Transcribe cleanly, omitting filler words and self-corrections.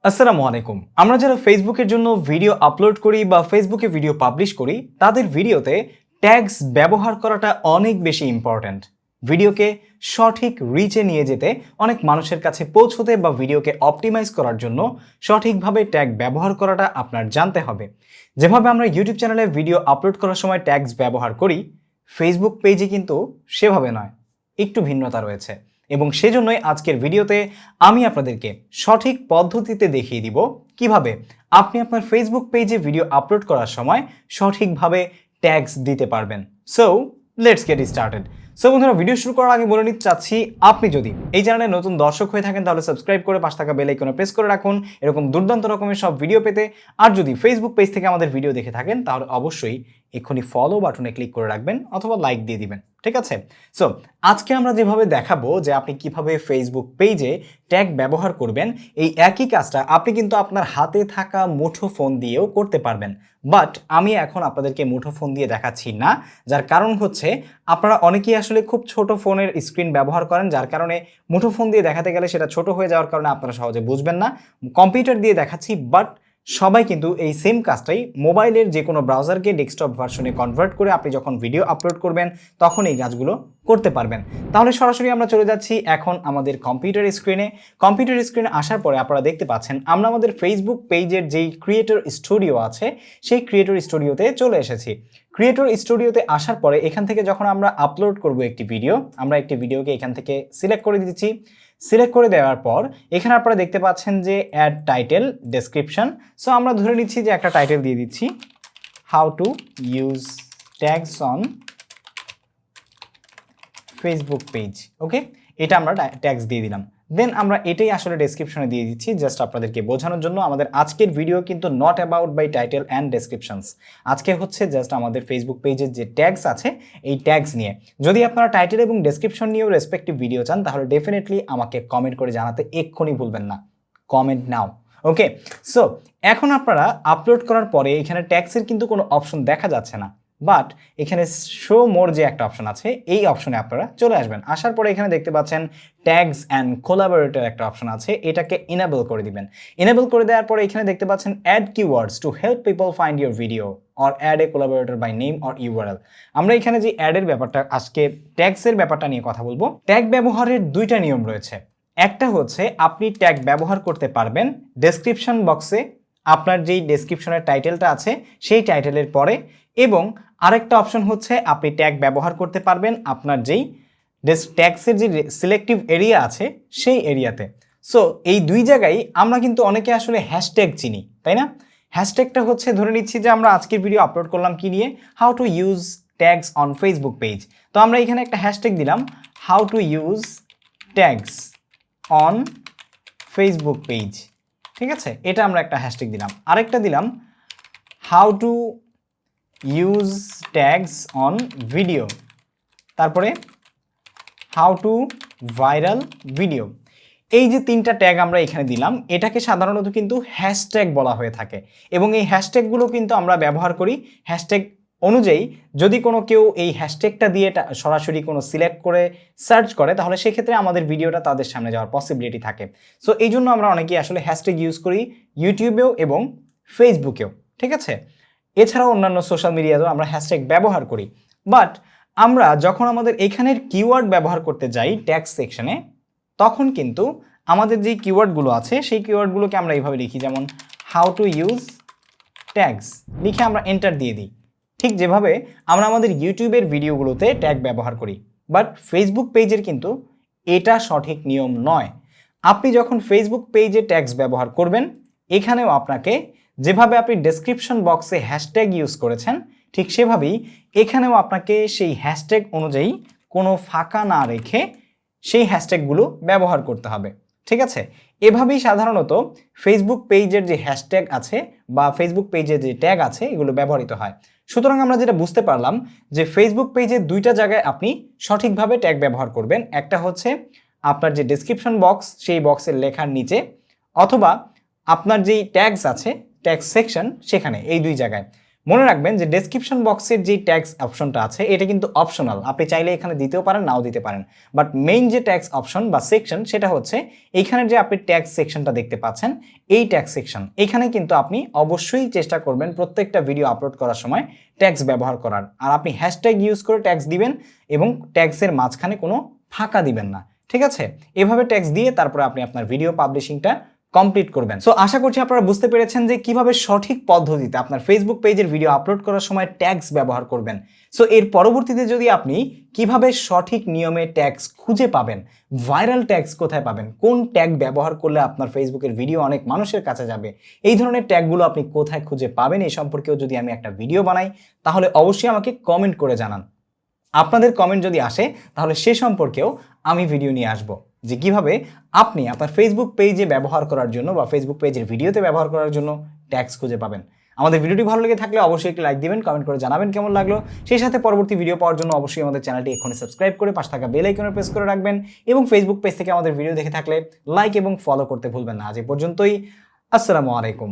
আসসালামু আলাইকুম। আমরা যারা ফেসবুকের জন্য ভিডিও আপলোড করি বা ফেসবুকে ভিডিও পাবলিশ করি, তাদের ভিডিওতে ট্যাগস ব্যবহার করাটা অনেক বেশি ইম্পর্ট্যান্ট। ভিডিওকে সঠিক রিচে নিয়ে যেতে, অনেক মানুষের কাছে পৌঁছতে বা ভিডিওকে অপটিমাইজ করার জন্য সঠিকভাবে ট্যাগ ব্যবহার করাটা আপনার জানতে হবে। যেভাবে আমরা ইউটিউব চ্যানেলে ভিডিও আপলোড করার সময় ট্যাগস ব্যবহার করি, ফেসবুক পেজে কিন্তু সেভাবে নয়, একটু ভিন্নতা রয়েছে। এবং সেজন্যই আজকের ভিডিওতে আমি আপনাদেরকে সঠিক পদ্ধতিতে দেখিয়ে দিব কিভাবে আপনি আপনার ফেসবুক পেজে ভিডিও আপলোড করার সময় সঠিকভাবে ট্যাগস দিতে পারবেন। So let's get started. So বন্ধুরা, ভিডিও শুরু করার আগে বলে নিতে চাচ্ছি, আপনি যদি এই চ্যানেলে নতুন দর্শক হয়ে থাকেন তাহলে সাবস্ক্রাইব করে পাশে থাকা বেল আইকনে প্রেস করে রাখুন এরকম দুর্দান্ত রকমের সব ভিডিও পেতে। আর যদি ফেসবুক পেজ থেকে আমাদের ভিডিও দেখে থাকেন তাহলে অবশ্যই এক্ষুনি ফলো বাটনে ক্লিক করে রাখবেন অথবা লাইক দিয়ে দিবেন, ঠিক আছে? সো আজকে আমরা যেভাবে দেখাবো যে আপনি কিভাবে ফেসবুক পেজে ট্যাগ ব্যবহার করবেন, এই একই কাজটা আপনি কিন্তু আপনার হাতে থাকা মুঠো ফোন দিয়েও করতে পারবেন। বাট আমি এখন আপনাদেরকে মুঠো ফোন দিয়ে দেখাচ্ছি না, যার কারণ হচ্ছে আপনারা অনেকেই আসলে খুব ছোট ফোনের স্ক্রিন ব্যবহার করেন, যার কারণে মুঠো ফোন দিয়ে দেখাতে গেলে সেটা ছোট হয়ে যাওয়ার কারণে আপনারা সহজে বুঝবেন না। কম্পিউটার দিয়ে দেখাচ্ছি, বাট সবাই কিন্তু এই সেম কাজটাই মোবাইলের যে কোনো ব্রাউজারকে ডেস্কটপ ভার্সনে কনভার্ট করে আপনি যখন ভিডিও আপলোড করবেন তখন এই কাজগুলো করতে পারবেন। তাহলে সরাসরি আমরা চলে যাচ্ছি এখন আমাদের কম্পিউটার স্ক্রিনে আসার পরে আপনারা দেখতে পাচ্ছেন আমরা আমাদের ফেসবুক পেজের যেই ক্রিয়েটর স্টুডিও আছে সেই ক্রিয়েটর স্টুডিওতে চলে এসেছি। ক্রিয়েটর স্টুডিওতে আসার পরে এখান থেকে যখন আমরা আপলোড করব একটি ভিডিও, আমরা একটি ভিডিওকে এখান থেকে সিলেক্ট করে দিচ্ছি। সিলেক্ট করে দেওয়ার পর এখানে আপনারা দেখতে পাচ্ছেন যে অ্যাড টাইটেল ডেসক্রিপশন। সো আমরা ধরে নিচ্ছি যে একটা টাইটেল দিয়ে দিচ্ছি, how to use tags on Facebook page. Okay, এটা আমরা ট্যাগস দিয়ে দিলাম। দেন আমরা এটাই আসলে ডেসক্রিপশনে দিয়ে দিচ্ছি জাস্ট আপনাদেরকে বোঝানোর জন্য। আমাদের আজকের ভিডিও কিন্তু not about by title and descriptions, আজকে হচ্ছে জাস্ট আমাদের ফেসবুক পেজের যে ট্যাগস আছে এই ট্যাগস নিয়ে। যদি আপনারা টাইটেল এবং ডেসক্রিপশন নিয়েও রেসপেক্টিভ ভিডিও চান তাহলে ডেফিনেটলি আমাকে কমেন্ট করে জানাতে এক্ষুনি ভুলবেন না। কমেন্ট নাও। ওকে, সো এখন আপনারা আপলোড করার পরে এখানে ট্যাগসের কিন্তু কোনো অপশন দেখা যাচ্ছে না, বাট এখানে শো মোর যে একটা অপশন আছে এই অপশনে আপনারা চলে আসবেন। আসার পরে এখানে দেখতে পাচ্ছেন ট্যাগস অ্যান্ড কোলাবোরেটর একটা অপশন আছে, এটাকে ইনেবল করে দিবেন। ইনেবল করে দেওয়ার পরে এখানে দেখতে পাচ্ছেন add keywords to help people find your video or add a collaborator by name or URL. আমরা এখানে যে অ্যাডের ব্যাপারটা, আজকে ট্যাগসের ব্যাপারটা নিয়ে কথা বলবো। ট্যাগ ব্যবহারের দুইটা নিয়ম রয়েছে। একটা হচ্ছে আপনি ট্যাগ ব্যবহার করতে পারবেন ডেসক্রিপশন বক্সে, আপনার যেই ডেসক্রিপশনের টাইটেলটা আছে সেই টাইটেলের পরে, এবং আরেকটা অপশন হচ্ছে আপনি ট্যাগ ব্যবহার করতে পারবেন আপনার যেই ট্যাগসের যে সিলেক্টিভ এরিয়া আছে সেই এরিয়াতে। সো এই দুই জায়গায় আমরা কিন্তু অনেকে আসলে হ্যাশট্যাগ চিনি, তাই না? হ্যাশট্যাগটা হচ্ছে, ধরে নিচ্ছি যে আমরা আজকের ভিডিও আপলোড করলাম কি নিয়ে, how to use tags on Facebook page. তো আমরা এখানে একটা হ্যাশট্যাগ দিলাম, how to use tags on Facebook page, ঠিক আছে? এটা আমরা একটা হ্যাশট্যাগ দিলাম। আরেকটা দিলাম how to use tags on video, তারপরে হাউ টু ভাইরাল ভিডিও। এই যে তিনটা ট্যাগ আমরা এখানে দিলাম, এটাকে সাধারণত কিন্তু হ্যাশট্যাগ বলা হয়ে থাকে, এবং এই হ্যাশট্যাগুলো কিন্তু আমরা ব্যবহার করি হ্যাশট্যাগ অনুযায়ী। যদি কোনো কেউ এই হ্যাশট্যাগটা দিয়ে সরাসরি কোনো সিলেক্ট করে সার্চ করে তাহলে সেক্ষেত্রে আমাদের ভিডিওটা তাদের সামনে যাওয়ার পসিবিলিটি থাকে। সো এই জন্য আমরা অনেকেই আসলে হ্যাশট্যাগ ইউজ করি ইউটিউবেও এবং ফেসবুকেও, ঠিক আছে? এছাড়াও অন্যান্য সোশ্যাল মিডিয়াতেও আমরা হ্যাশট্যাগ ব্যবহার করি। বাট আমরা যখন আমাদের এখানের কিওয়ার্ড ব্যবহার করতে যাই ট্যাগস সেকশনে, তখন কিন্তু আমাদের যে কিওয়ার্ডগুলো আছে সেই কিওয়ার্ডগুলোকে আমরা এইভাবে লিখি, যেমন হাউ টু ইউজ ট্যাগস লিখে আমরা এন্টার দিয়ে দিই। ঠিক যেভাবে আমরা আমাদের ইউটিউবের ভিডিওগুলোতে ট্যাগ ব্যবহার করি, বাট ফেসবুক পেজের কিন্তু এটা সঠিক নিয়ম নয়। আপনি যখন ফেসবুক পেজে ট্যাগস ব্যবহার করবেন, এখানেও আপনাকে যেভাবে আপনি ডেসক্রিপশন বক্সে হ্যাশট্যাগ ইউজ করেছেন ঠিক সেভাবেই এখানেও আপনাকে সেই হ্যাশট্যাগ অনুযায়ী কোনো ফাঁকা না রেখে সেই হ্যাশট্যাগুলো ব্যবহার করতে হবে, ঠিক আছে? এভাবেই সাধারণত ফেসবুক পেজের যে হ্যাশট্যাগ আছে বা ফেসবুক পেজের যে ট্যাগ আছে এগুলো ব্যবহৃত হয়। সুতরাং আমরা যেটা বুঝতে পারলাম যে ফেসবুক পেজে দুইটা জায়গায় আপনি সঠিকভাবে ট্যাগ ব্যবহার করবেন। একটা হচ্ছে আপনার যে ডেসক্রিপশন বক্স সেই বক্সের লেখার নিচে, অথবা আপনার যেই ট্যাগস আছে ট্যাগ সেকশন সেখানে, এই দুই জায়গায়। মনে রাখবেন যে ডেসক্রিপশন বক্সের যে ট্যাক্স অপশনটা আছে এটা কিন্তু অপশনাল, আপনি চাইলে এখানে দিতেও পারেন নাও দিতে পারেন, বাট মেইন যে ট্যাক্স অপশন বা সেকশন সেটা হচ্ছে এইখানে যে আপনি ট্যাক্স সেকশনটা দেখতে পাচ্ছেন, এই ট্যাক্স সেকশন। এখানে কিন্তু আপনি অবশ্যই চেষ্টা করবেন প্রত্যেকটা ভিডিও আপলোড করার সময় ট্যাক্স ব্যবহার করার, আর আপনি হ্যাশট্যাগ ইউজ করে ট্যাক্স দিবেন এবং ট্যাক্সের মাঝখানে কোনো ফাঁকা দিবেন না, ঠিক আছে? এভাবে ট্যাক্স দিয়ে তারপরে আপনি আপনার ভিডিও পাবলিশিংটা কমপ্লিট করবেন। সো আশা করছি আপনারা বুঝতে পেরেছেন যে কিভাবে সঠিক পদ্ধতিতে আপনার ফেসবুক পেজের ভিডিও আপলোড করার সময় ট্যাগস ব্যবহার করবেন। সো এর পরবর্তীতে যদি আপনি কিভাবে সঠিক নিয়মে ট্যাগস খুঁজে পাবেন, ভাইরাল ট্যাগস কোথায় পাবেন, কোন ট্যাগ ব্যবহার করলে আপনার ফেসবুকের ভিডিও অনেক মানুষের কাছে যাবে, এই ধরনের ট্যাগগুলো আপনি কোথায় খুঁজে পাবেন, এই সম্পর্কেও যদি আমি একটা ভিডিও বানাই তাহলে অবশ্যই আমাকে কমেন্ট করে জানান। আপনাদের কমেন্ট যদি আসে তাহলে সে সম্পর্কেও আমি ভিডিও নিয়ে আসব, যে কিভাবে আপনি আপনার ফেসবুক পেজে ব্যবহার করার জন্য বা ফেসবুক পেজের ভিডিওতে ব্যবহার করার জন্য ট্যাগস খুঁজে পাবেন। আমাদের ভিডিওটি ভালো লেগে থাকলে অবশ্যই একটি লাইক দিবেন, কমেন্ট করে জানাবেন কেমন লাগলো। সেই সাথে পরবর্তী ভিডিও পাওয়ার জন্য অবশ্যই আমাদের চ্যানেলটি এখনই সাবস্ক্রাইব করে পাশে থাকা বেল আইকনে প্রেস করে রাখবেন, এবং ফেসবুক পেজ থেকে আমাদের ভিডিও দেখে থাকলে লাইক এবং ফলো করতে ভুলবেন না। আজ এই পর্যন্তই, আসসালামু আলাইকুম।